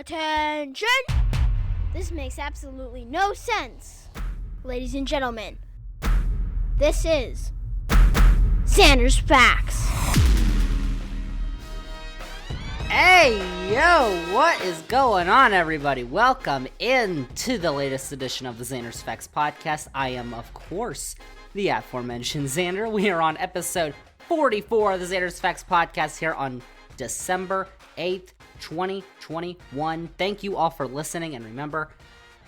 Attention! This makes absolutely no sense. Ladies and gentlemen, this is Zander's Facts. Hey, yo, what is going on, everybody? Welcome into the latest edition of the Zander's Facts podcast. I am, of course, the aforementioned Zander. We are on episode 44 of the Zander's Facts podcast here on December 8th, 2021. Thank you all for listening, and remember,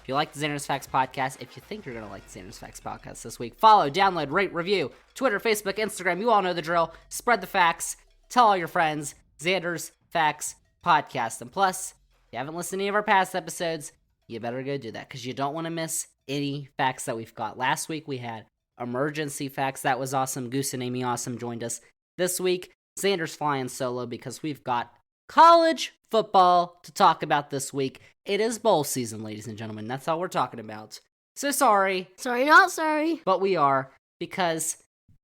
if you like the Zander's Facts podcast, if you think you're going to like the Zander's Facts podcast this week, follow, download, rate, review, Twitter, Facebook, Instagram, you all know the drill. Spread the facts, tell all your friends, Zander's Facts podcast. And plus, if you haven't listened to any of our past episodes, you better go do that, because you don't want to miss any facts that we've got. Last week, we had emergency facts. That was awesome. Goose and Amy Awesome joined us. This week, Zander's flying solo because we've got college football to talk about this week. It is bowl season, ladies and gentlemen. That's all we're talking about. So sorry. Sorry, not sorry. But we are, because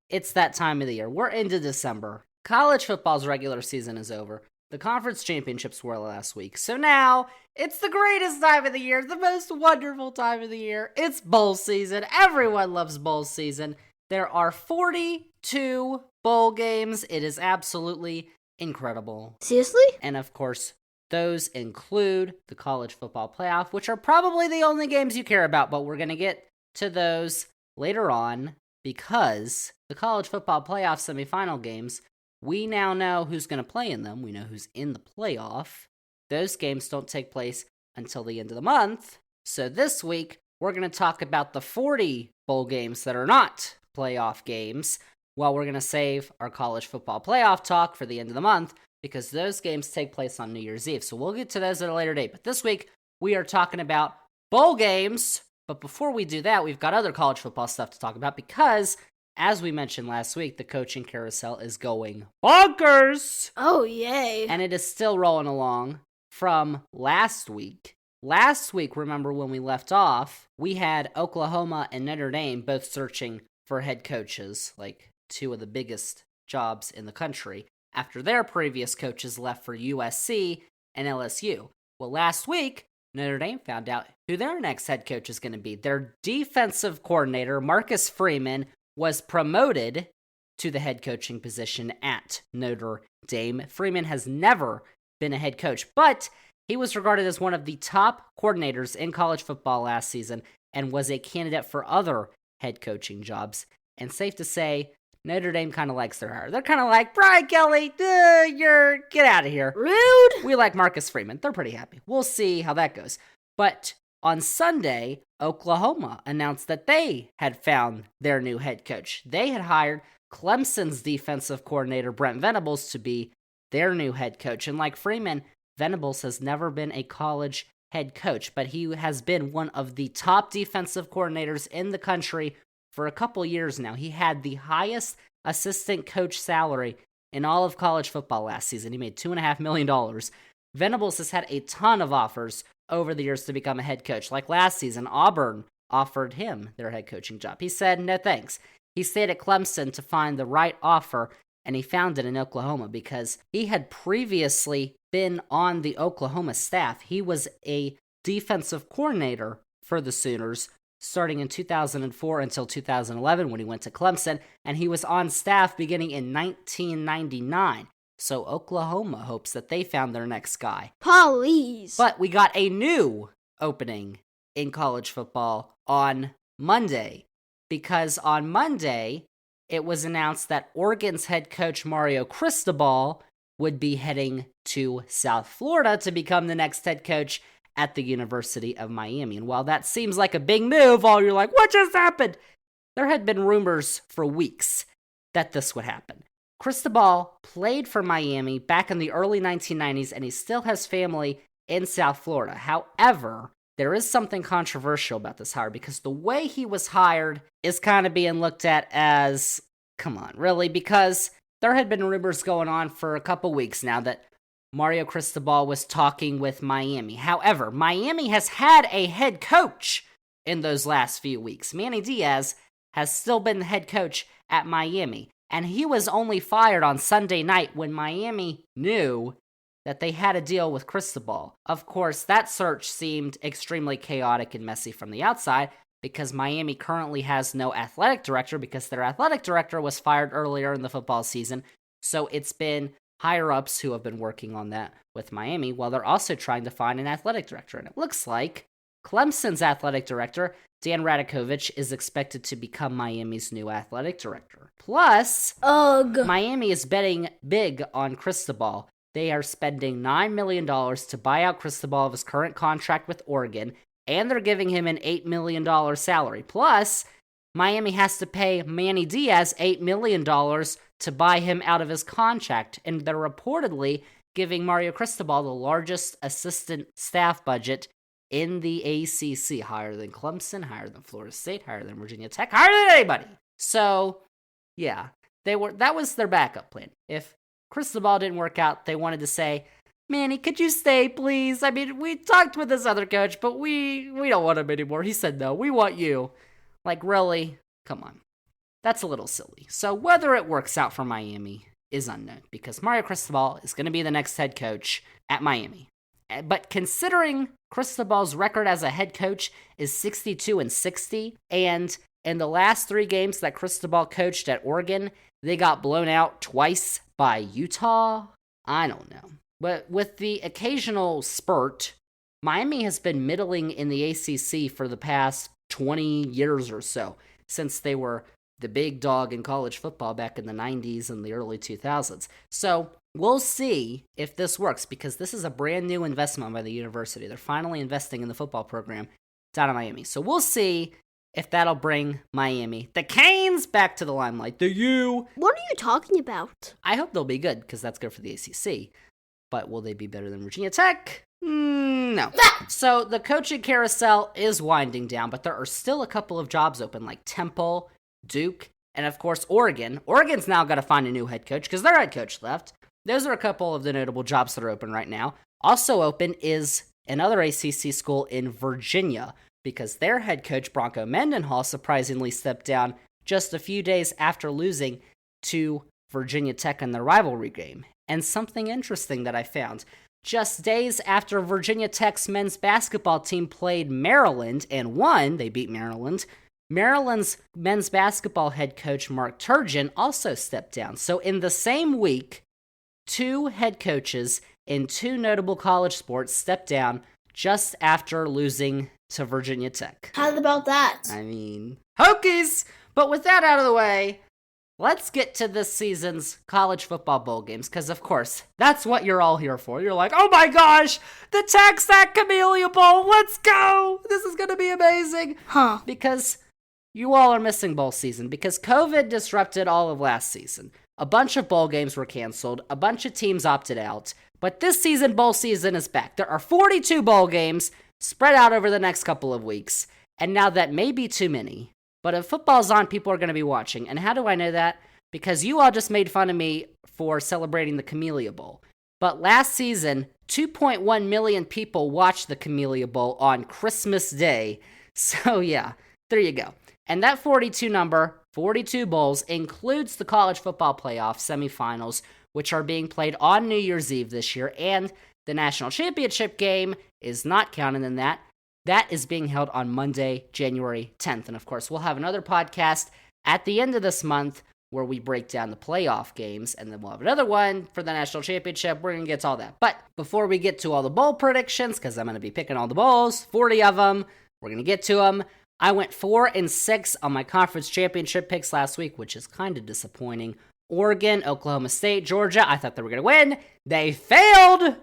it's that time of the year. We're into December. College football's regular season is over. The conference championships were last week. So now, it's the greatest time of the year, the most wonderful time of the year. It's bowl season. Everyone loves bowl season. There are 42 bowl games. It is absolutely incredible. Seriously? And of course, those include the college football playoff, which are probably the only games you care about, but we're going to get to those later on, because the college football playoff semifinal games, we now know who's going to play in them. We know who's in the playoff. Those games don't take place until the end of the month. So this week, we're going to talk about the 40 bowl games that are not playoff games, while we're going to save our college football playoff talk for the end of the month, because those games take place on New Year's Eve. So we'll get to those at a later date. But this week, we are talking about bowl games. But before we do that, we've got other college football stuff to talk about, because, as we mentioned last week, the coaching carousel is going bonkers! Oh, yay. And it is still rolling along from last week. Last week, remember when we left off, we had Oklahoma and Notre Dame both searching for head coaches, like two of the biggest jobs in the country, after their previous coaches left for USC and LSU. Well, last week, Notre Dame found out who their next head coach is going to be. Their defensive coordinator, Marcus Freeman, was promoted to the head coaching position at Notre Dame. Freeman has never been a head coach, but he was regarded as one of the top coordinators in college football last season and was a candidate for other head coaching jobs. And safe to say, Notre Dame kind of likes their hire. They're kind of like, Brian Kelly, get out of here. Rude. We like Marcus Freeman. They're pretty happy. We'll see how that goes. But on Sunday, Oklahoma announced that they had found their new head coach. They had hired Clemson's defensive coordinator, Brent Venables, to be their new head coach. And like Freeman, Venables has never been a college head coach, but he has been one of the top defensive coordinators in the country for a couple years now. He had the highest assistant coach salary in all of college football last season. He made $2.5 million. Venables has had a ton of offers over the years to become a head coach. Like last season, Auburn offered him their head coaching job. He said, no thanks. He stayed at Clemson to find the right offer, and he found it in Oklahoma because he had previously been on the Oklahoma staff. He was a defensive coordinator for the Sooners starting in 2004 until 2011 when he went to Clemson, and he was on staff beginning in 1999. So Oklahoma hopes that they found their next guy. Please. But we got a new opening in college football on Monday, because on Monday, it was announced that Oregon's head coach Mario Cristobal would be heading to South Florida to become the next head coach at the University of Miami. And while that seems like a big move, all you're like, what just happened? There had been rumors for weeks that this would happen. Cristobal played for Miami back in the early 1990s, and he still has family in South Florida. However, there is something controversial about this hire, because the way he was hired is kind of being looked at as, come on, really? Because there had been rumors going on for a couple weeks now that Mario Cristobal was talking with Miami. However, Miami has had a head coach in those last few weeks. Manny Diaz has still been the head coach at Miami, and he was only fired on Sunday night when Miami knew that they had a deal with Cristobal. Of course, that search seemed extremely chaotic and messy from the outside because Miami currently has no athletic director because their athletic director was fired earlier in the football season. So it's been higher-ups who have been working on that with Miami while they're also trying to find an athletic director. And it looks like Clemson's athletic director, Dan Radakovich, is expected to become Miami's new athletic director. Plus, Miami is betting big on Cristobal. They are spending $9 million to buy out Cristobal of his current contract with Oregon, and they're giving him an $8 million salary. Plus, Miami has to pay Manny Diaz $8 million to buy him out of his contract, and they're reportedly giving Mario Cristobal the largest assistant staff budget in the ACC, higher than Clemson, higher than Florida State, higher than Virginia Tech, higher than anybody. So, yeah, that was their backup plan. If Cristobal didn't work out, they wanted to say, Manny, could you stay, please? I mean, we talked with this other coach, but we don't want him anymore. He said, no, we want you. Like, really? Come on. That's a little silly. So whether it works out for Miami is unknown, because Mario Cristobal is going to be the next head coach at Miami. But considering Cristobal's record as a head coach is 62-60, and in the last 3 games that Cristobal coached at Oregon, they got blown out twice by Utah, I don't know. But with the occasional spurt, Miami has been middling in the ACC for the past 20 years or so, since they were the big dog in college football back in the 90s and the early 2000s. So we'll see if this works, because this is a brand new investment by the university. They're finally investing in the football program down in Miami. So we'll see if that'll bring Miami, the Canes, back to the limelight. The U. What are you talking about? I hope they'll be good, because that's good for the ACC. But will they be better than Virginia Tech? No. So the coaching carousel is winding down, but there are still a couple of jobs open, like Temple, Duke, and of course Oregon. Oregon's now got to find a new head coach because their head coach left. Those are a couple of the notable jobs that are open right now. Also open is another ACC school in Virginia, because their head coach, Bronco Mendenhall, surprisingly stepped down just a few days after losing to Virginia Tech in their rivalry game. And something interesting that I found, just days after Virginia Tech's men's basketball team played Maryland and won, they beat Maryland, Maryland's men's basketball head coach, Mark Turgeon, also stepped down. So in the same week, 2 head coaches in 2 notable college sports stepped down just after losing to Virginia Tech. How about that? I mean, Hokies! But with that out of the way, let's get to this season's college football bowl games, because of course, that's what you're all here for. You're like, oh my gosh, the Tax-Sack Camellia Bowl, let's go! This is gonna be amazing! Because you all are missing bowl season, because COVID disrupted all of last season. A bunch of bowl games were canceled, a bunch of teams opted out, but this season, bowl season is back. There are 42 bowl games spread out over the next couple of weeks, and now that may be too many. But if football's on, people are going to be watching. And how do I know that? Because you all just made fun of me for celebrating the Camellia Bowl. But last season, 2.1 million people watched the Camellia Bowl on Christmas Day. So yeah, there you go. And that 42 number, 42 bowls, includes the college football playoff semifinals, which are being played on New Year's Eve this year. And the national championship game is not counted in that. That is being held on Monday, January 10th. And of course, we'll have another podcast at the end of this month where we break down the playoff games. And then we'll have another one for the national championship. We're going to get to all that. But before we get to all the bowl predictions, because I'm going to be picking all the bowls, 40 of them, we're going to get to them. I went 4-6 on my conference championship picks last week, which is kind of disappointing. Oregon, Oklahoma State, Georgia, I thought they were going to win. They failed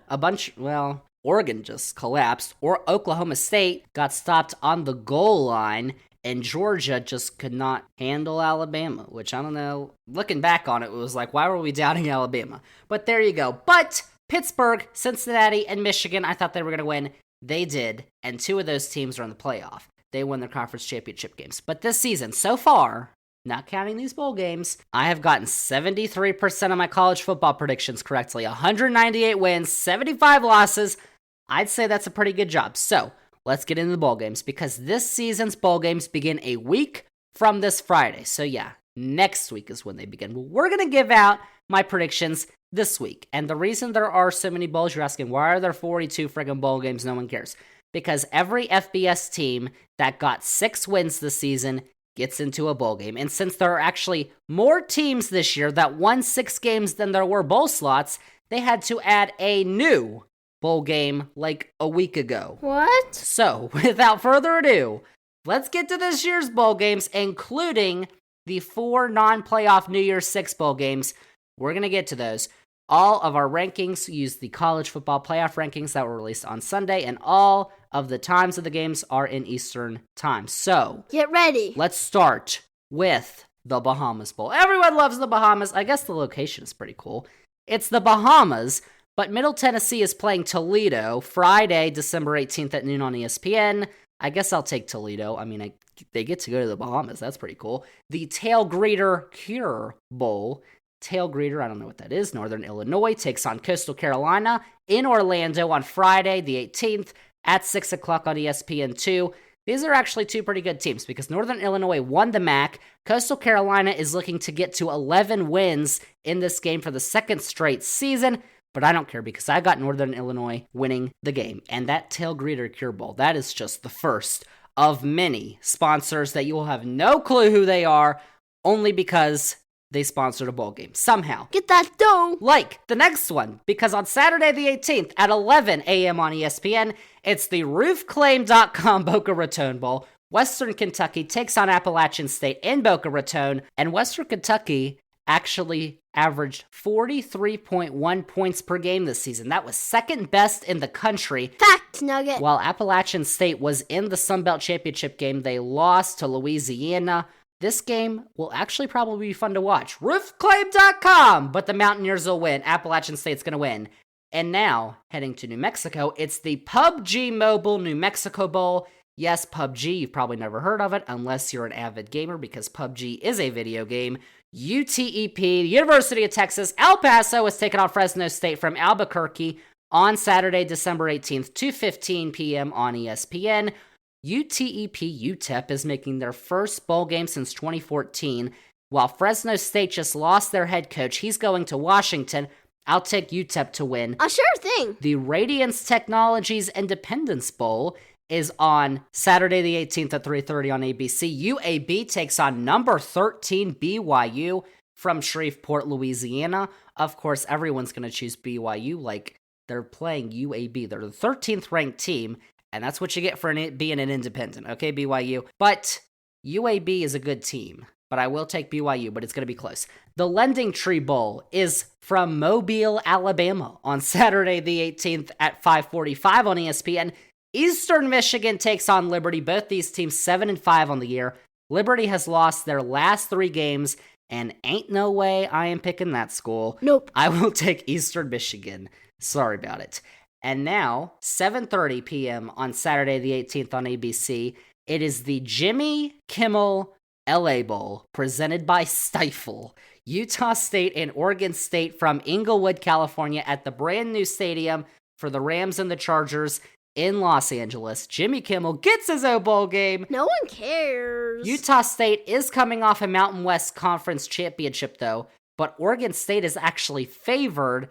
Oregon just collapsed, or Oklahoma State got stopped on the goal line, and Georgia just could not handle Alabama, which I don't know. Looking back on it, it was like, why were we doubting Alabama? But there you go. But Pittsburgh, Cincinnati, and Michigan, I thought they were going to win. They did, and 2 of those teams are in the playoff. They won their conference championship games. But this season, so far, not counting these bowl games, I have gotten 73% of my college football predictions correctly. 198 wins, 75 losses. I'd say that's a pretty good job. So, let's get into the bowl games, because this season's bowl games begin a week from this Friday. So yeah, next week is when they begin. Well, we're going to give out my predictions this week. And the reason there are so many bowls, you're asking, why are there 42 friggin' bowl games? No one cares. Because every FBS team that got 6 wins this season gets into a bowl game. And since there are actually more teams this year that won 6 games than there were bowl slots, they had to add a new bowl game like a week ago. What? So, without further ado, let's get to this year's bowl games, including the 4 non-playoff New Year's 6 bowl games. We're going to get to those. All of our rankings use the college football playoff rankings that were released on Sunday, and all of the times of the games are in Eastern time. So, get ready. Let's start with the Bahamas Bowl. Everyone loves the Bahamas. I guess the location is pretty cool. It's the Bahamas, but Middle Tennessee is playing Toledo Friday, December 18th at noon on ESPN. I guess I'll take Toledo. I mean, they get to go to the Bahamas. That's pretty cool. The Tail Greeter Cure Bowl. Tail Greeter, I don't know what that is. Northern Illinois takes on Coastal Carolina in Orlando on Friday, the 18th at 6 o'clock on ESPN2. These are actually 2 pretty good teams because Northern Illinois won the MAC. Coastal Carolina is looking to get to 11 wins in this game for the 2nd straight season, but I don't care because I got Northern Illinois winning the game. And that Tail Greeter Cure Bowl, that is just the first of many sponsors that you will have no clue who they are, only because they sponsored a bowl game somehow. Get that dough. Like the next one, because on Saturday the 18th at 11 a.m. on ESPN, it's the roofclaim.com Boca Raton Bowl. Western Kentucky takes on Appalachian State in Boca Raton, and Western Kentucky actually averaged 43.1 points per game this season. That was 2nd best in the country. Fact nugget. While Appalachian State was in the Sun Belt Championship game, they lost to Louisiana. This game will actually probably be fun to watch. Roofclaim.com! But the Mountaineers will win. Appalachian State's going to win. And now, heading to New Mexico, it's the PUBG Mobile New Mexico Bowl. Yes, PUBG, you've probably never heard of it unless you're an avid gamer because PUBG is a video game. UTEP, the University of Texas, El Paso is taking on Fresno State from Albuquerque on Saturday, December 18th, 2:15 p.m. on ESPN. UTEP UTEP is making their first bowl game since 2014. While Fresno State just lost their head coach, he's going to Washington. I'll take UTEP to win. A sure thing. The Radiance Technologies Independence Bowl is on Saturday the 18th at 3:30 on ABC. UAB takes on number 13 BYU from Shreveport, Louisiana. Of course, everyone's going to choose BYU like they're playing UAB. They're the 13th ranked team. And that's what you get for being an independent, okay, BYU? But UAB is a good team, but I will take BYU, but it's going to be close. The Lending Tree Bowl is from Mobile, Alabama on Saturday the 18th at 5:45 on ESPN. Eastern Michigan takes on Liberty. Both these teams 7-5 on the year. Liberty has lost their last 3 games, and ain't no way I am picking that school. Nope. I will take Eastern Michigan. Sorry about it. And now, 7:30 p.m. on Saturday the 18th on ABC, it is the Jimmy Kimmel LA Bowl, presented by Stifle. Utah State and Oregon State from Inglewood, California, at the brand new stadium for the Rams and the Chargers in Los Angeles. Jimmy Kimmel gets his own bowl game. No one cares. Utah State is coming off a Mountain West Conference championship, though, but Oregon State is actually favored,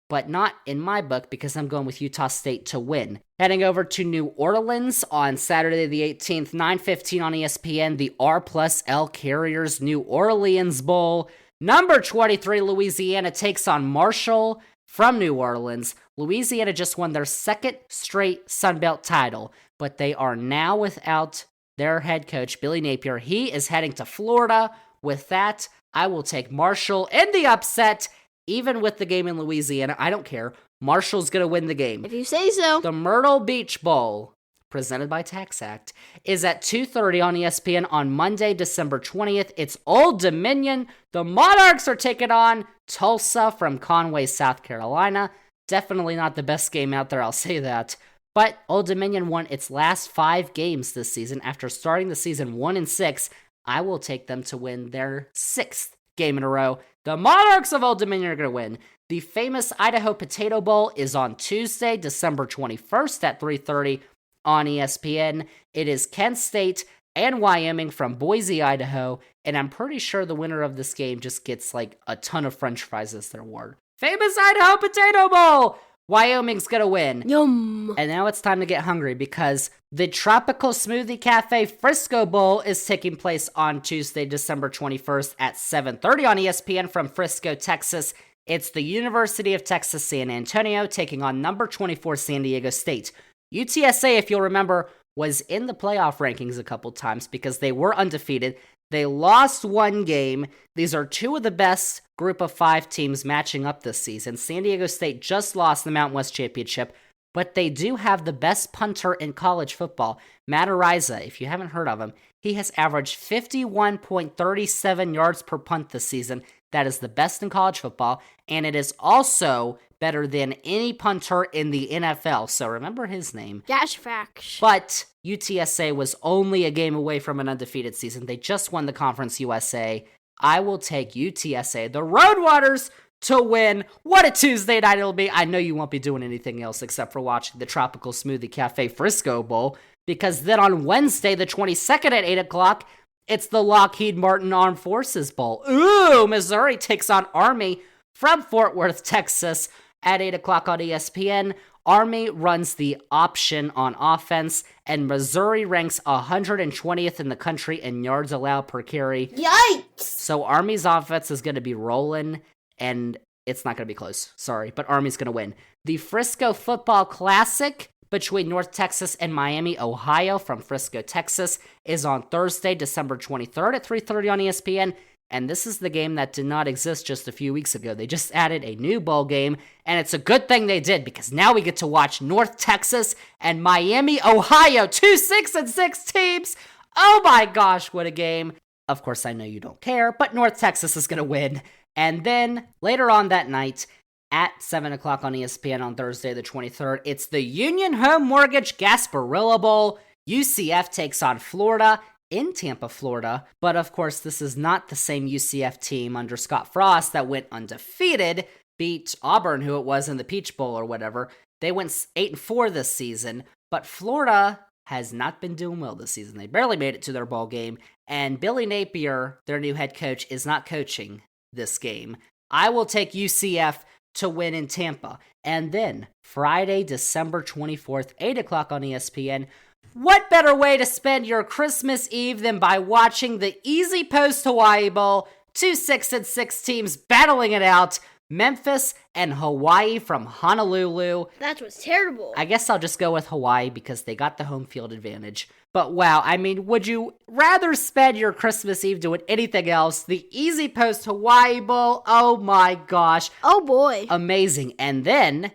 but not in my book because I'm going with Utah State to win. Heading over to New Orleans on Saturday the 18th, 9:15 on ESPN, the R+L Carriers New Orleans Bowl. Number 23, Louisiana takes on Marshall from New Orleans. Louisiana just won their 2nd straight Sun Belt title, but they are now without their head coach, Billy Napier. He is heading to Florida. With that, I will take Marshall in the upset. Even with the game in Louisiana, I don't care. Marshall's going to win the game. If you say so. The Myrtle Beach Bowl, presented by Tax Act, is at 2:30 on ESPN on Monday, December 20th. It's Old Dominion. The Monarchs are taking on Tulsa from Conway, South Carolina. Definitely not the best game out there, I'll say that. But Old Dominion won its last 5 games this season. After starting the season 1-6, I will take them to win their 6th game in a row. The Monarchs of Old Dominion are going to win. The famous Idaho Potato Bowl is on Tuesday, December 21st at 3:30 on ESPN. It is Kent State and Wyoming from Boise, Idaho, and I'm pretty sure the winner of this game just gets like a ton of french fries as their reward. Famous Idaho Potato Bowl! Wyoming's gonna win. Yum. And now it's time to get hungry because the Tropical Smoothie Cafe Frisco Bowl is taking place on Tuesday, December 21st at 7:30 on ESPN from Frisco, Texas. It's the University of Texas San Antonio taking on number 24 San Diego State. UTSA, if you'll remember, was in the playoff rankings a couple times because they were undefeated. They lost one game. These are two of the best group of 5 teams matching up this season. San Diego State just lost the Mountain West Championship, but they do have the best punter in college football. Matt Ariza, if you haven't heard of him, he has averaged 51.37 yards per punt this season. That is the best in college football, and it is also better than any punter in the NFL. So remember his name. Dash facts. But UTSA was only a game away from an undefeated season. They just won the Conference USA. I will take UTSA, the Road Waters, to win. What a Tuesday night it'll be. I know you won't be doing anything else except for watching the Tropical Smoothie Cafe Frisco Bowl, because then on Wednesday, the 22nd at 8 o'clock, it's the Lockheed Martin Armed Forces Bowl. Ooh, Missouri takes on Army from Fort Worth, Texas at 8 o'clock on ESPN. Army runs the option on offense, and Missouri ranks 120th in the country in yards allowed per carry. Yikes! So Army's offense is going to be rolling, and it's not going to be close. Sorry, but Army's going to win. The Frisco Football Classic between North Texas and Miami, Ohio from Frisco, Texas is on Thursday, December 23rd at 3:30 on ESPN. And this is the game that did not exist just a few weeks ago. They just added a new bowl game, and it's a good thing they did because now we get to watch North Texas and Miami, Ohio, 2 6-6 teams. Oh my gosh, what a game. Of course, I know you don't care, but North Texas is going to win. And then later on that night at 7 o'clock on ESPN on Thursday the 23rd, it's the Union Home Mortgage Gasparilla Bowl. UCF takes on Florida in Tampa, Florida. But of course, this is not the same UCF team under Scott Frost that went undefeated, beat Auburn, who it was in the Peach Bowl or whatever. They went 8-4 this season, but Florida has not been doing well this season. They barely made it to their bowl game, and Billy Napier, their new head coach, is not coaching this game. I will take UCF to win in Tampa. And then Friday, December 24th, 8 o'clock on ESPN, what better way to spend your Christmas Eve than by watching the Easy Post Hawaii Bowl? 2 6-6 teams battling it out. Memphis and Hawaii from Honolulu. That was terrible. I guess I'll just go with Hawaii because they got the home field advantage. But wow, I mean, would you rather spend your Christmas Eve doing anything else? The Easy Post Hawaii Bowl, oh my gosh. Oh boy. Amazing. And then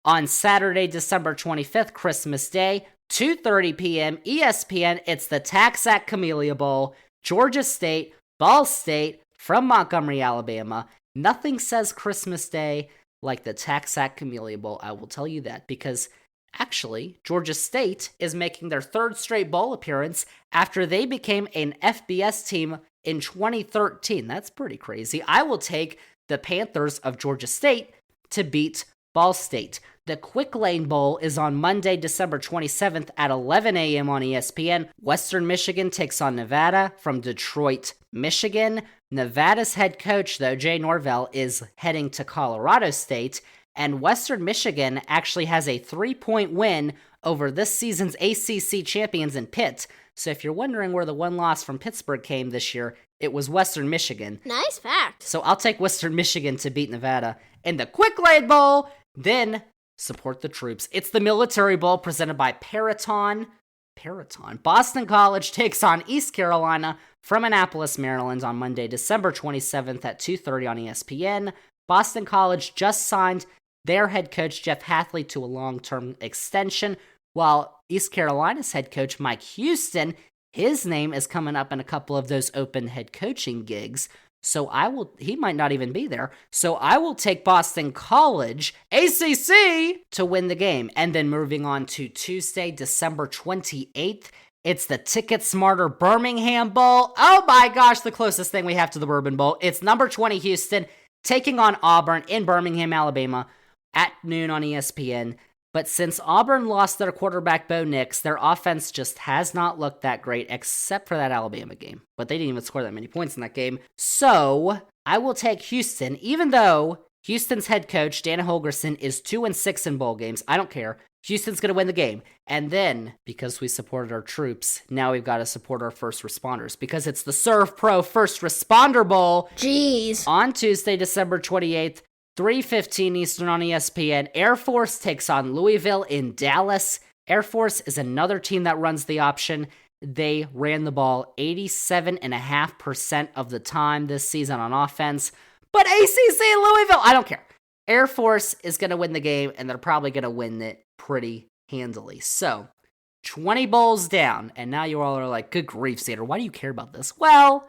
on Saturday, December 25th, Christmas Day, 2:30 p.m. ESPN, it's the Taxac Camellia Bowl, Georgia State, Ball State from Montgomery, Alabama. Nothing says Christmas Day like the Taxac Camellia Bowl, I will tell you that, because actually, Georgia State is making their 3rd straight bowl appearance after they became an FBS team in 2013. That's pretty crazy. I will take the Panthers of Georgia State to beat Ball State. The Quick Lane Bowl is on Monday, December 27th at 11 a.m. on ESPN. Western Michigan takes on Nevada from Detroit, Michigan. Nevada's head coach, though, Jay Norvell, is heading to Colorado State. And Western Michigan actually has a 3-point win over this season's ACC champions in Pitt. So if you're wondering where the one loss from Pittsburgh came this year, it was Western Michigan. Nice fact. So I'll take Western Michigan to beat Nevada in the Quick Lane Bowl. Then support the troops. It's the Military Bowl presented by Peraton. Boston College takes on East Carolina from Annapolis, Maryland on Monday, December 27th at 2:30 on ESPN. Boston College just signed their head coach, Jeff Hathley, to a long-term extension, while East Carolina's head coach, Mike Houston, his name is coming up in a couple of those open head coaching gigs. So he might not even be there. So I will take Boston College, ACC, to win the game. And then moving on to Tuesday, December 28th, it's the Ticket Smarter Birmingham Bowl. Oh my gosh, the closest thing we have to the Bourbon Bowl. It's number 20 Houston taking on Auburn in Birmingham, Alabama at noon on ESPN. But since Auburn lost their quarterback, Bo Nix, their offense just has not looked that great, except for that Alabama game. But they didn't even score that many points in that game. So I will take Houston, even though Houston's head coach, Dan Holgerson, is 2-6 in bowl games. I don't care. Houston's going to win the game. And then, because we supported our troops, now we've got to support our first responders because it's the Serve Pro First Responder Bowl. Jeez. On Tuesday, December 28th, 3:15 Eastern on ESPN, Air Force takes on Louisville in Dallas. Air Force is another team that runs the option. They ran the ball 87.5% of the time this season on offense. But ACC and Louisville, I don't care. Air Force is going to win the game, and they're probably going to win it pretty handily. So, 20 bowls down, and now you all are like, good grief, Zander, why do you care about this? Well,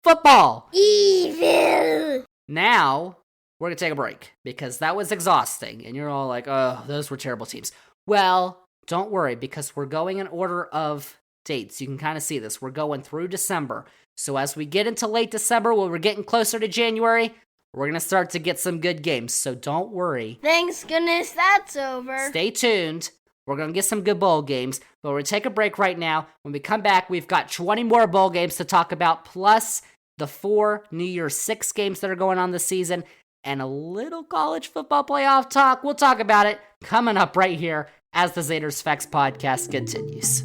football. Evil. Now, we're going to take a break, because that was exhausting, and you're all like, oh, those were terrible teams. Well, don't worry, because we're going in order of dates. You can kind of see this. We're going through December. So as we get into late December, when we're getting closer to January, we're going to start to get some good games. So don't worry. Thanks goodness that's over. Stay tuned. We're going to get some good bowl games. But we're going to take a break right now. When we come back, we've got 20 more bowl games to talk about, plus the 4 New Year's 6 games that are going on this season, and a little college football playoff talk. We'll talk about it coming up right here as the Zander's Facts podcast continues.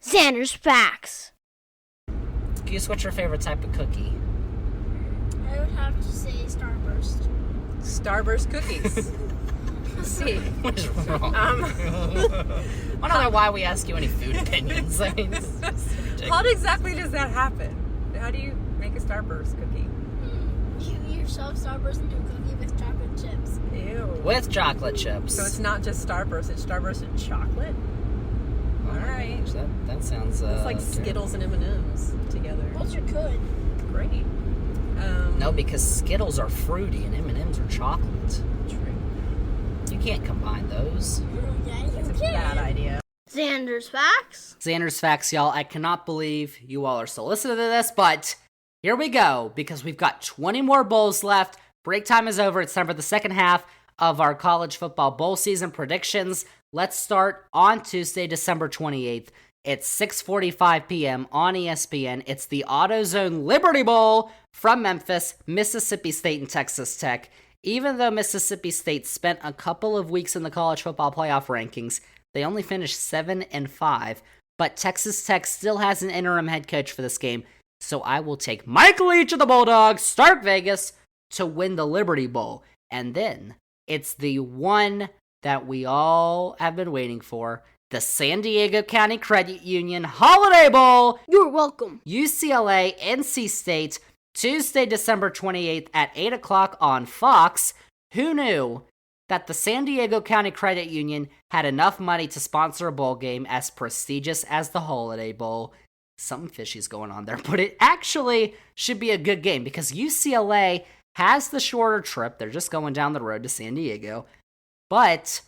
Zander's Facts. Goose, what's your favorite type of cookie? I would have to say Starburst. Starburst cookies. Let's see. What is wrong? I don't know why we ask you any food opinions. I mean, how exactly does that happen? How do you make a Starburst cookie? You yourself Starburst into a cookie with chocolate chips. Ew. with chocolate chips. So it's not just Starburst, it's Starburst and chocolate? Oh my Alright. gosh, that sounds... It's like Skittles and M&M's together. Those are good. Great. No, because Skittles are fruity and M&M's are chocolate. True. You can't combine those. Yeah, you That's a can. bad idea. Zander's Facts. Zander's Facts, y'all. I cannot believe you all are still listening to this, but here we go, because we've got 20 more bowls left. Break time is over. It's time for the second half of our college football bowl season predictions. Let's start on Tuesday, December 28th. It's 6:45 p.m. on ESPN. It's the AutoZone Liberty Bowl from Memphis, Mississippi State, and Texas Tech. Even though Mississippi State spent a couple of weeks in the college football playoff rankings, they only finished 7-5. But Texas Tech still has an interim head coach for this game, so I will take Mike Leach of the Bulldogs, Stark Vegas, to win the Liberty Bowl. And then it's the one that we all have been waiting for, the San Diego County Credit Union Holiday Bowl. You're welcome. UCLA, NC State, Tuesday, December 28th at 8 o'clock on Fox. Who knew that the San Diego County Credit Union had enough money to sponsor a bowl game as prestigious as the Holiday Bowl? Something fishy's going on there, but it actually should be a good game because UCLA has the shorter trip. They're just going down the road to San Diego. But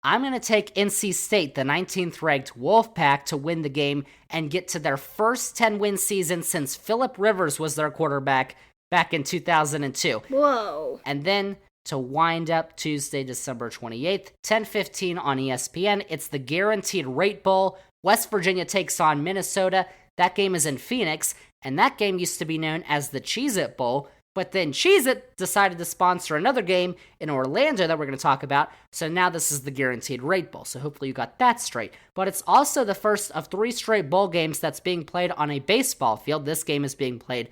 I'm going to take NC State, the 19th ranked Wolfpack, to win the game and get to their first 10-win season since Phillip Rivers was their quarterback back in 2002. Whoa. And then to wind up Tuesday, December 28th, 10:15 on ESPN, it's the Guaranteed Rate Bowl. West Virginia takes on Minnesota. That game is in Phoenix, and that game used to be known as the Cheez-It Bowl. But then Cheez-It decided to sponsor another game in Orlando that we're going to talk about. So now this is the Guaranteed Rate Bowl. So hopefully you got that straight. But it's also the first of 3 straight bowl games that's being played on a baseball field. This game is being played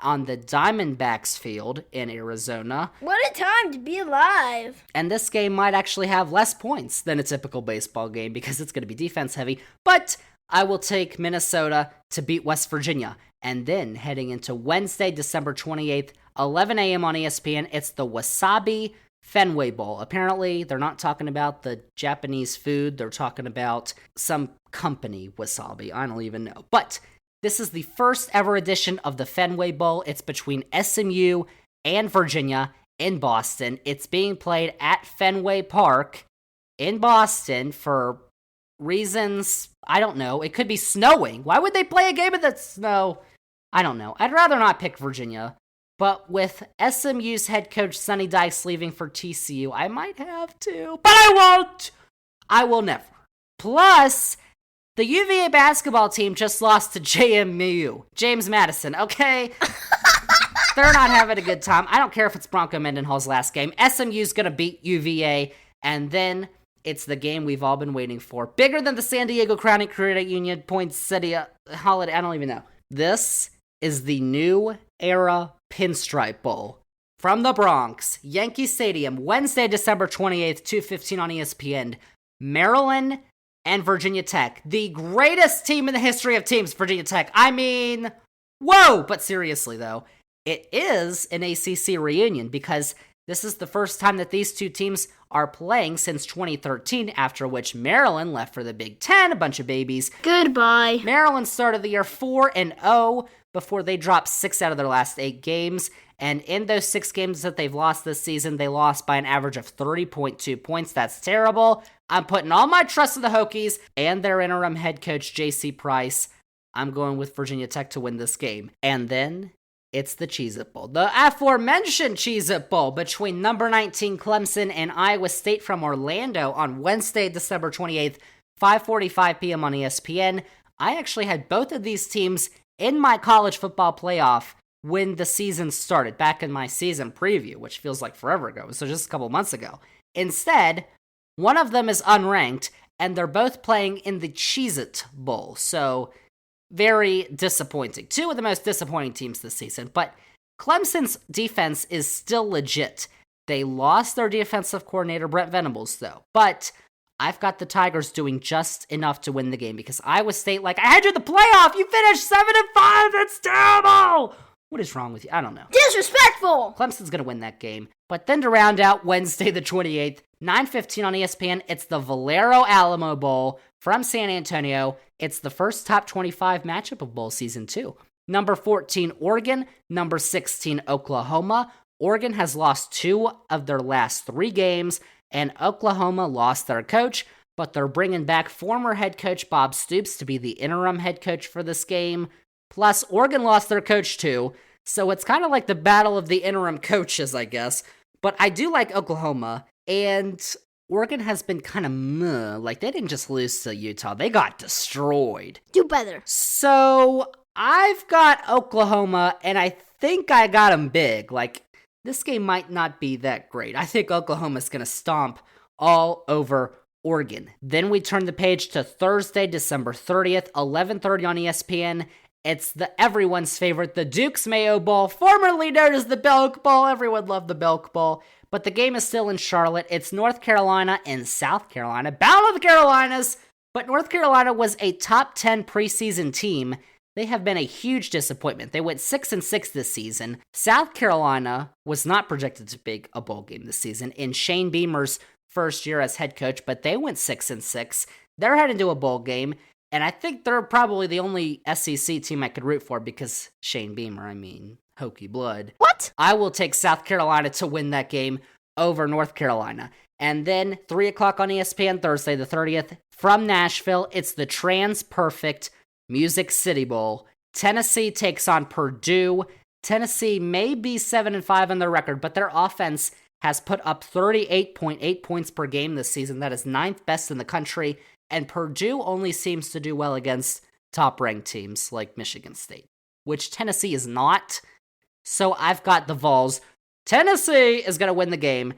on the Diamondbacks field in Arizona. What a time to be alive. And this game might actually have less points than a typical baseball game because it's going to be defense heavy. But I will take Minnesota to beat West Virginia. And then heading into Wednesday, December 28th, 11 a.m. on ESPN, it's the Wasabi Fenway Bowl. Apparently, they're not talking about the Japanese food. They're talking about some company, Wasabi. I don't even know. But this is the first ever edition of the Fenway Bowl. It's between SMU and Virginia in Boston. It's being played at Fenway Park in Boston for reasons, I don't know. It could be snowing. Why would they play a game in the snow? I don't know. I'd rather not pick Virginia. But with SMU's head coach Sonny Dykes leaving for TCU, I might have to. But I won't! I will never. Plus, The UVA basketball team just lost to JMU, James Madison, okay? They're not having a good time. I don't care if it's Bronco Mendenhall's last game. SMU's going to beat UVA, and then it's the game we've all been waiting for. Bigger than the San Diego Crowning Credit Union Poinsettia holiday. I don't even know. This is the New Era Pinstripe Bowl from the Bronx, Yankee Stadium, Wednesday, December 28th, 2:15 on ESPN. Maryland and Virginia Tech, the greatest team in the history of teams, Virginia Tech. I mean, whoa! But seriously, though, it is an ACC reunion because this is the first time that these two teams are playing since 2013, after which Maryland left for the Big Ten, a bunch of babies. Goodbye. Maryland started the year 4-0 before they dropped 6 out of their last 8 games. And in those 6 games that they've lost this season, they lost by an average of 30.2 points. That's terrible. I'm putting all my trust in the Hokies and their interim head coach, J.C. Price. I'm going with Virginia Tech to win this game. And then it's the Cheez-It Bowl. The aforementioned Cheez-It Bowl between number 19 Clemson and Iowa State from Orlando on Wednesday, December 28th, 5:45 p.m. on ESPN. I actually had both of these teams in my college football playoff when the season started, back in my season preview, which feels like forever ago, so just a couple months ago. Instead, one of them is unranked, and they're both playing in the Cheez-It Bowl, so very disappointing. 2 of the most disappointing teams this season, but Clemson's defense is still legit. They lost their defensive coordinator, Brent Venables, though, but I've got the Tigers doing just enough to win the game because Iowa State, I had you in the playoff! You finished 7-5! That's terrible! What is wrong with you? I don't know. Disrespectful! Clemson's going to win that game. But then to round out Wednesday the 28th, 9:15 on ESPN, it's the Valero Alamo Bowl from San Antonio. It's the first top 25 matchup of bowl season 2. Number 14, Oregon. Number 16, Oklahoma. Oregon has lost 2 of their last 3 games, and Oklahoma lost their coach, but they're bringing back former head coach Bob Stoops to be the interim head coach for this game. Plus, Oregon lost their coach too, so it's kind of like the battle of the interim coaches, I guess. But I do like Oklahoma, and Oregon has been kind of meh. They didn't just lose to Utah, they got destroyed. Do better. So, I've got Oklahoma, and I think I got them big. This game might not be that great. I think Oklahoma's going to stomp all over Oregon. Then we turn the page to Thursday, December 30th, 11:30 on ESPN. It's everyone's favorite, the Duke's Mayo Bowl, formerly known as the Belk Bowl. Everyone loved the Belk Bowl, but the game is still in Charlotte. It's North Carolina and South Carolina, Battle of the Carolinas, but North Carolina was a top 10 preseason team. They have been a huge disappointment. They went 6-6 this season. South Carolina was not projected to make a bowl game this season in Shane Beamer's first year as head coach, but they went 6-6. They're heading to a bowl game. And I think they're probably the only SEC team I could root for because Shane Beamer, Hokie blood. What? I will take South Carolina to win that game over North Carolina. And then 3 o'clock on ESPN Thursday the 30th from Nashville, it's the Trans-Perfect Music City Bowl. Tennessee takes on Purdue. Tennessee may be 7-5 on their record, but their offense has put up 38.8 points per game this season. That is 9th best in the country. And Purdue only seems to do well against top-ranked teams like Michigan State, which Tennessee is not. So I've got the Vols. Tennessee is going to win the game.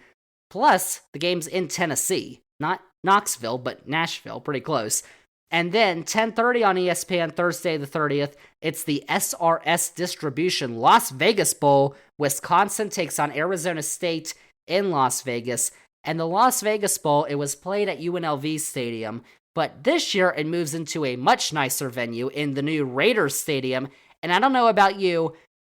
Plus, the game's in Tennessee. Not Knoxville, but Nashville. Pretty close. And then 10:30 on ESPN Thursday the 30th, it's the SRS Distribution Las Vegas Bowl. Wisconsin takes on Arizona State in Las Vegas. And the Las Vegas Bowl, it was played at UNLV Stadium, but this year it moves into a much nicer venue in the new Raiders Stadium. And I don't know about you,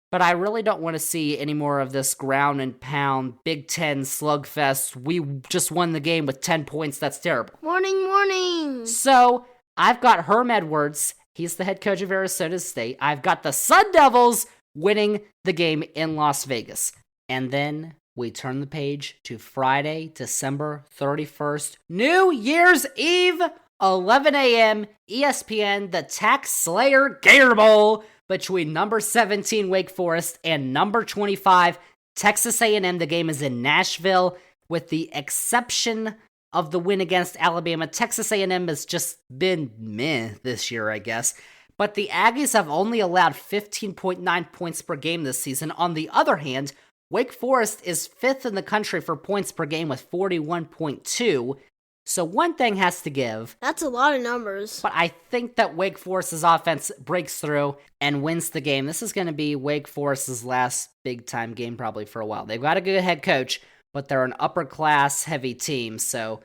but I really don't want to see any more of this ground and pound Big Ten slugfest. We just won the game with 10 points. That's terrible. Morning. So I've got Herm Edwards. He's the head coach of Arizona State. I've got the Sun Devils winning the game in Las Vegas. And then we turn the page to Friday, December 31st, New Year's Eve, 11 a.m., ESPN, the Tax Slayer Gator Bowl between number 17 Wake Forest and number 25 Texas A&M. The game is in Nashville, with the exception of the win against Alabama. Texas A&M has just been meh this year, I guess. But the Aggies have only allowed 15.9 points per game this season. On the other hand, Wake Forest is 5th in the country for points per game with 41.2. So one thing has to give. That's a lot of numbers. But I think that Wake Forest's offense breaks through and wins the game. This is going to be Wake Forest's last big-time game probably for a while. They've got a good head coach, but they're an upper-class heavy team, so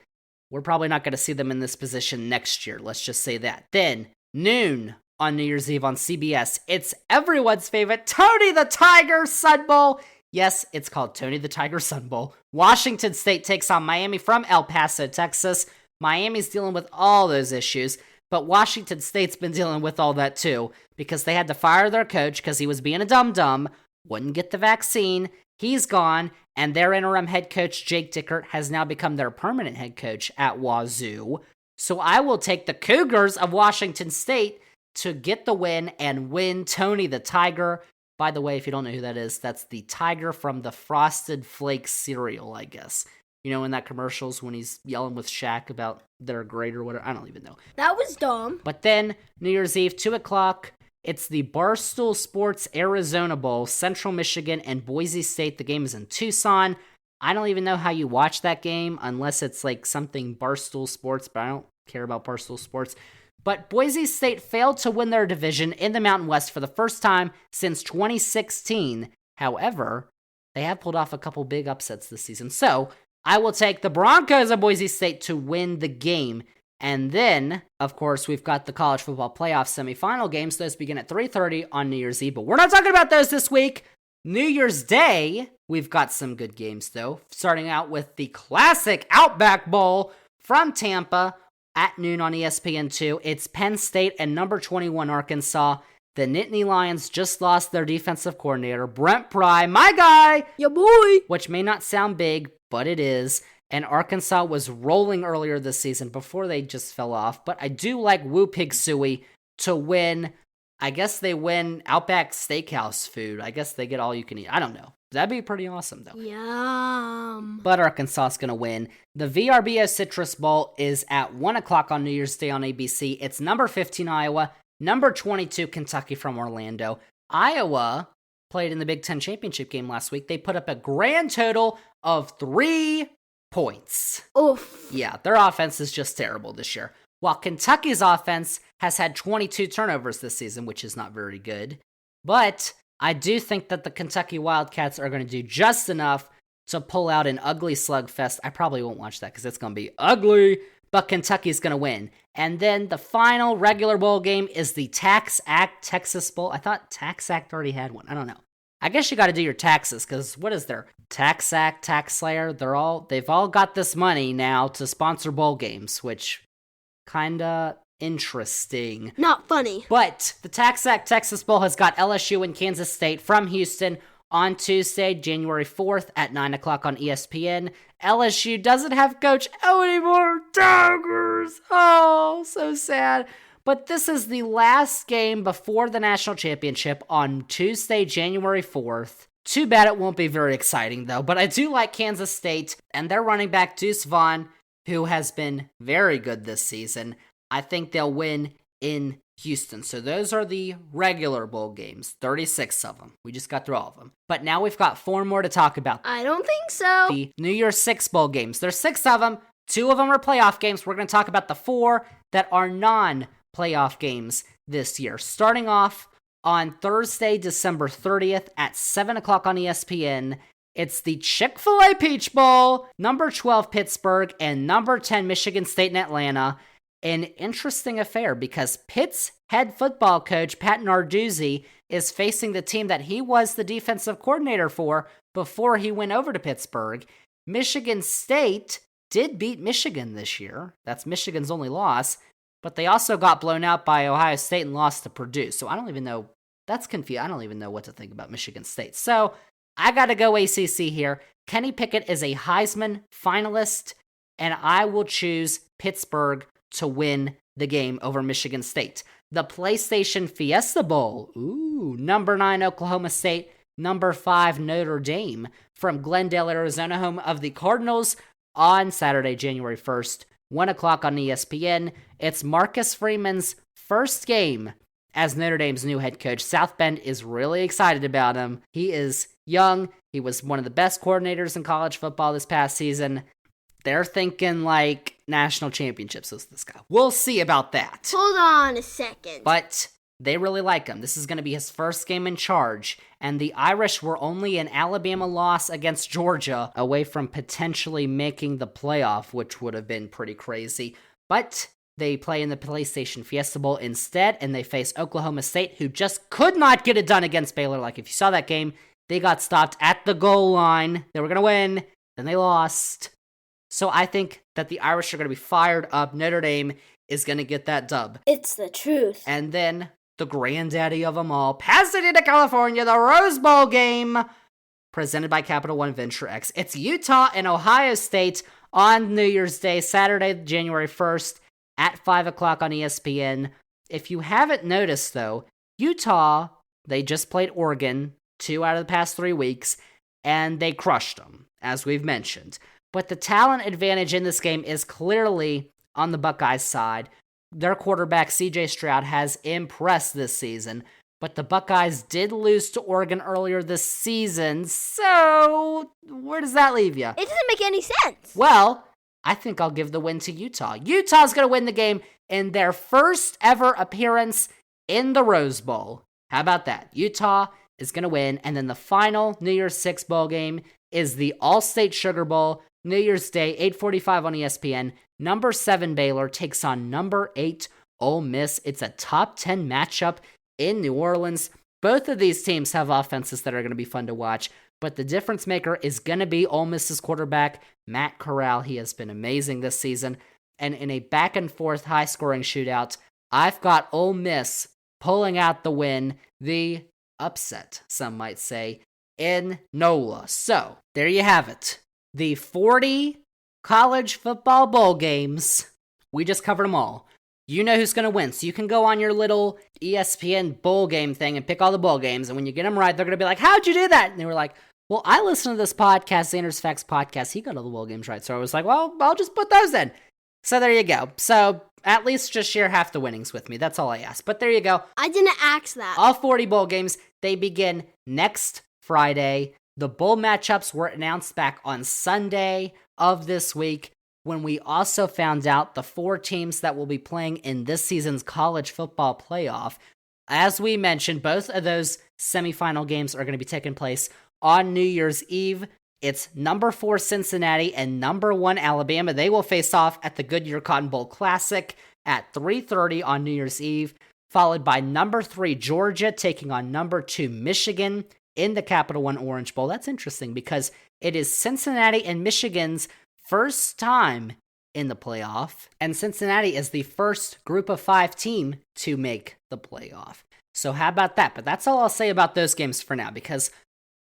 we're probably not going to see them in this position next year. Let's just say that. Then, noon on New Year's Eve on CBS, it's everyone's favorite Tony the Tiger Sun Bowl. Yes, it's called Tony the Tiger Sun Bowl. Washington State takes on Miami from El Paso, Texas. Miami's dealing with all those issues, but Washington State's been dealing with all that too, because they had to fire their coach because he was being a dum-dum, wouldn't get the vaccine. He's gone, and their interim head coach, Jake Dickert, has now become their permanent head coach at Wazoo. So I will take the Cougars of Washington State to get the win and win Tony the Tiger. By the way, if you don't know who that is, that's the tiger from the Frosted Flakes cereal, I guess. You know, in that commercials when he's yelling with Shaq about they're great or whatever. I don't even know. That was dumb. But then, New Year's Eve, 2 o'clock, it's the Barstool Sports Arizona Bowl, Central Michigan and Boise State. The game is in Tucson. I don't even know how you watch that game unless it's like something Barstool Sports, but I don't care about Barstool Sports. But Boise State failed to win their division in the Mountain West for the first time since 2016. However, they have pulled off a couple big upsets this season. So, I will take the Broncos of Boise State to win the game. And then, of course, we've got the college football playoff semifinal games. Those begin at 3:30 on New Year's Eve, but we're not talking about those this week. New Year's Day, we've got some good games, though. Starting out with the classic Outback Bowl from Tampa at noon on ESPN2. It's Penn State and number 21 Arkansas. The Nittany Lions just lost their defensive coordinator, Brent Pry, my guy! Ya boy! Which may not sound big, but it is. And Arkansas was rolling earlier this season before they just fell off. But I do like Woo Pig Sooie to win. I guess they win Outback Steakhouse food. I guess they get all you can eat. I don't know. That'd be pretty awesome, though. Yum. But Arkansas is going to win. The VRBO Citrus Bowl is at 1 o'clock on New Year's Day on ABC. It's number 15 Iowa, number 22 Kentucky from Orlando. Iowa played in the Big Ten Championship game last week. They put up a grand total of 3 points. Oof. Yeah, their offense is just terrible this year. While Kentucky's offense has had 22 turnovers this season, which is not very good. But I do think that the Kentucky Wildcats are going to do just enough to pull out an ugly slugfest. I probably won't watch that because it's going to be ugly, but Kentucky's going to win. And then the final regular bowl game is the Tax Act Texas Bowl. I thought Tax Act already had one. I don't know. I guess you got to do your taxes, because what is there? Tax Act, Tax Slayer, they've all got this money now to sponsor bowl games, which kinda interesting. Not funny. But the Tax Act Texas Bowl has got LSU and Kansas State from Houston on Tuesday, January 4th at 9 o'clock on ESPN. LSU doesn't have Coach O anymore. Tigers! Oh, so sad. But this is the last game before the national championship on Tuesday, January 4th. Too bad it won't be very exciting, though. But I do like Kansas State and their running back, Deuce Vaughn, who has been very good this season. I think they'll win in Houston. So those are the regular bowl games, 36 of them. We just got through all of them. But now we've got 4 more to talk about. I don't think so. The New Year's 6 bowl games. There's 6 of them. 2 of them are playoff games. We're going to talk about the 4 that are non-playoff games this year. Starting off on Thursday, December 30th at 7 o'clock on ESPN. It's the Chick-fil-A Peach Bowl, number 12 Pittsburgh and number 10 Michigan State and Atlanta. An interesting affair because Pitt's head football coach, Pat Narduzzi, is facing the team that he was the defensive coordinator for before he went over to Pittsburgh. Michigan State did beat Michigan this year. That's Michigan's only loss. But they also got blown out by Ohio State and lost to Purdue. So I don't even know. That's confusing. I don't even know what to think about Michigan State. So I got to go ACC here. Kenny Pickett is a Heisman finalist, and I will choose Pittsburgh to win the game over Michigan State. The PlayStation Fiesta Bowl. Ooh, number 9 Oklahoma State, number 5 Notre Dame from Glendale, Arizona, home of the Cardinals. on Saturday, January 1st, 1 o'clock on ESPN. It's Marcus Freeman's first game as Notre Dame's new head coach. South Bend is really excited about him. He is young. He was one of the best coordinators in college football this past season. They're thinking like national championships with this guy. We'll see about that. Hold on a second. But they really like him. This is going to be his first game in charge. And the Irish were only an Alabama loss against Georgia away from potentially making the playoff, which would have been pretty crazy. But they play in the PlayStation Fiesta Bowl instead, and they face Oklahoma State, who just could not get it done against Baylor. Like, if you saw that game, they got stopped at the goal line. They were going to win, then they lost. So I think that the Irish are going to be fired up. Notre Dame is going to get that dub. It's the truth. And then the granddaddy of them all, Pasadena, California, the Rose Bowl game, presented by Capital One Venture X. It's Utah and Ohio State on New Year's Day, Saturday, January 1st, at 5 o'clock on ESPN. If you haven't noticed, though, Utah, they just played Oregon 2 out of the past 3 weeks, and they crushed them, as we've mentioned. But the talent advantage in this game is clearly on the Buckeyes' side. Their quarterback, C.J. Stroud, has impressed this season, but the Buckeyes did lose to Oregon earlier this season, so where does that leave you? It doesn't make any sense. Well, I think I'll give the win to Utah. Utah's going to win the game in their first ever appearance in the Rose Bowl. How about that? Utah is going to win, and then the final New Year's Six bowl game is the All-State Sugar Bowl, New Year's Day, 8:45 on ESPN. Number 7 Baylor takes on number 8 Ole Miss. It's a top 10 matchup in New Orleans. Both of these teams have offenses that are going to be fun to watch, but the difference maker is going to be Ole Miss's quarterback, Matt Corral. He has been amazing this season. And in a back-and-forth high-scoring shootout, I've got Ole Miss pulling out the win, the upset, some might say, in NOLA. So, there you have it. The 40 college football bowl games. We just covered them all. You know who's going to win. So you can go on your little ESPN bowl game thing and pick all the bowl games. And when you get them right, they're going to be like, how'd you do that? And they were like, well, I listened to this podcast, Zander's Facts podcast. He got all the bowl games right. So I was like, well, I'll just put those in. So there you go. So at least just share half the winnings with me. That's all I ask. But there you go. I didn't ask that. All 40 bowl games, they begin next Friday. The bowl matchups were announced back on Sunday of this week, when we also found out the 4 teams that will be playing in this season's college football playoff. As we mentioned, both of those semifinal games are going to be taking place on New Year's Eve. It's number 4 Cincinnati and number 1 Alabama. They will face off at the Goodyear Cotton Bowl Classic at 3:30 on New Year's Eve, followed by number 3 Georgia taking on number 2 Michigan in the Capital One Orange Bowl. That's interesting because it is Cincinnati and Michigan's first time in the playoff, and Cincinnati is the first group of 5 team to make the playoff. So how about that? But that's all I'll say about those games for now, because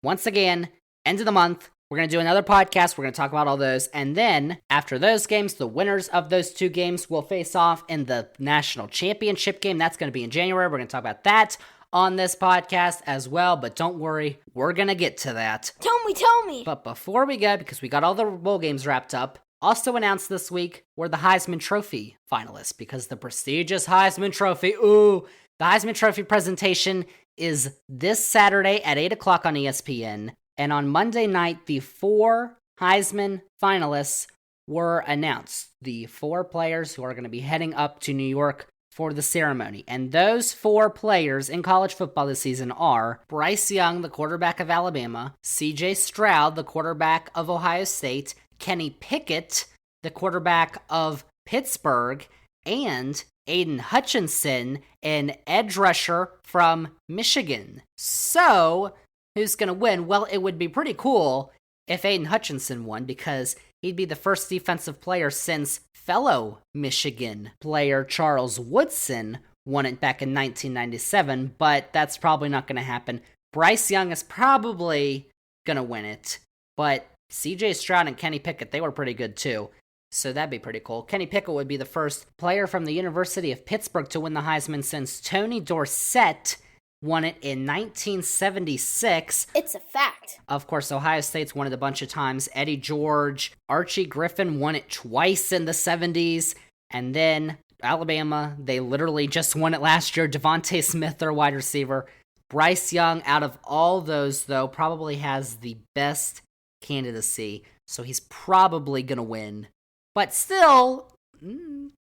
once again, end of the month, we're going to do another podcast. We're going to talk about all those, and then after those games, the winners of those 2 games will face off in the national championship game. That's going to be in January. We're going to talk about that on this podcast as well, but don't worry, we're gonna get to that. Tell me. But before we go, because we got all the bowl games wrapped up, also announced this week were the Heisman Trophy finalists, because the prestigious Heisman Trophy, the Heisman Trophy presentation is this Saturday at 8 o'clock on ESPN, and on Monday night, the 4 Heisman finalists were announced. The 4 players who are going to be heading up to New York for the ceremony. And those 4 players in college football this season are Bryce Young, the quarterback of Alabama, C.J. Stroud, the quarterback of Ohio State, Kenny Pickett, the quarterback of Pittsburgh, and Aiden Hutchinson, an edge rusher from Michigan. So, who's going to win? Well, it would be pretty cool if Aiden Hutchinson won, because he'd be the first defensive player since fellow Michigan player Charles Woodson won it back in 1997, but that's probably not going to happen. Bryce Young is probably going to win it, but CJ Stroud and Kenny Pickett, they were pretty good too, so that'd be pretty cool. Kenny Pickett would be the first player from the University of Pittsburgh to win the Heisman since Tony Dorsett won it in 1976. It's a fact. Of course, Ohio State's won it a bunch of times. Eddie George, Archie Griffin won it twice in the 70s. And then Alabama, they literally just won it last year. Devontae Smith, their wide receiver. Bryce Young, out of all those, though, probably has the best candidacy. So he's probably going to win. But still,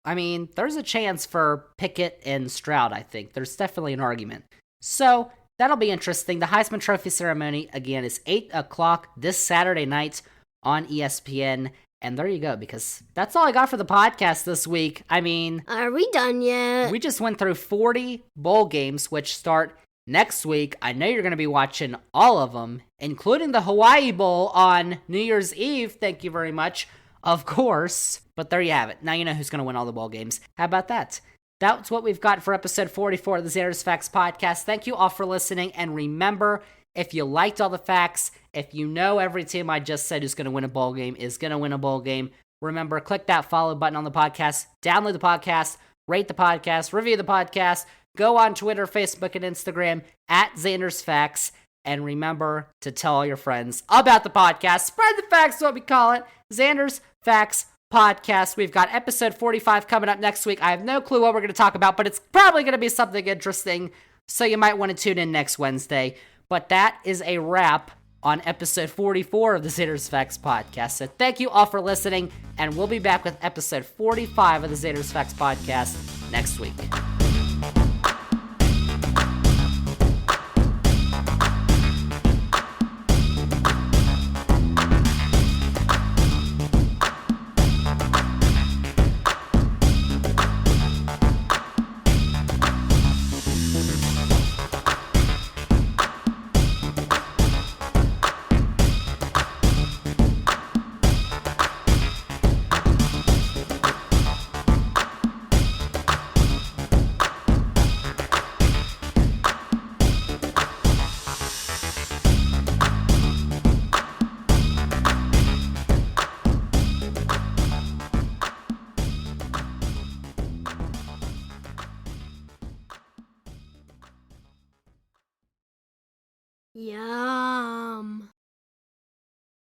I mean, there's a chance for Pickett and Stroud, I think. There's definitely an argument. So that'll be interesting. The Heisman Trophy ceremony, again, is 8 o'clock this Saturday night on ESPN. And there you go, because that's all I got for the podcast this week. I mean, Are we done yet? we just went through 40 bowl games, which start next week. I know you're going to be watching all of them, including the Hawaii Bowl on New Year's Eve. Thank you very much, of course. But there you have it. Now you know who's going to win all the bowl games. How about that? That's what we've got for episode 44 of the Zander's Facts podcast. Thank you all for listening. And remember, if you liked all the facts, if you know every team I just said who's going to win a bowl game is going to win a bowl game, remember, click that follow button on the podcast, download the podcast, rate the podcast, review the podcast, go on Twitter, Facebook, and Instagram at Zander's Facts. And remember to tell all your friends about the podcast. Spread the facts is what we call it. Zander's Facts podcast. We've got episode 45 coming up next week. I have no clue what we're going to talk about, but it's probably going to be something interesting, so you might want to tune in next Wednesday. But that is a wrap on episode 44 of the Zander's Facts podcast. So thank you all for listening, and we'll be back with episode 45 of the Zander's Facts podcast next week. Yeah.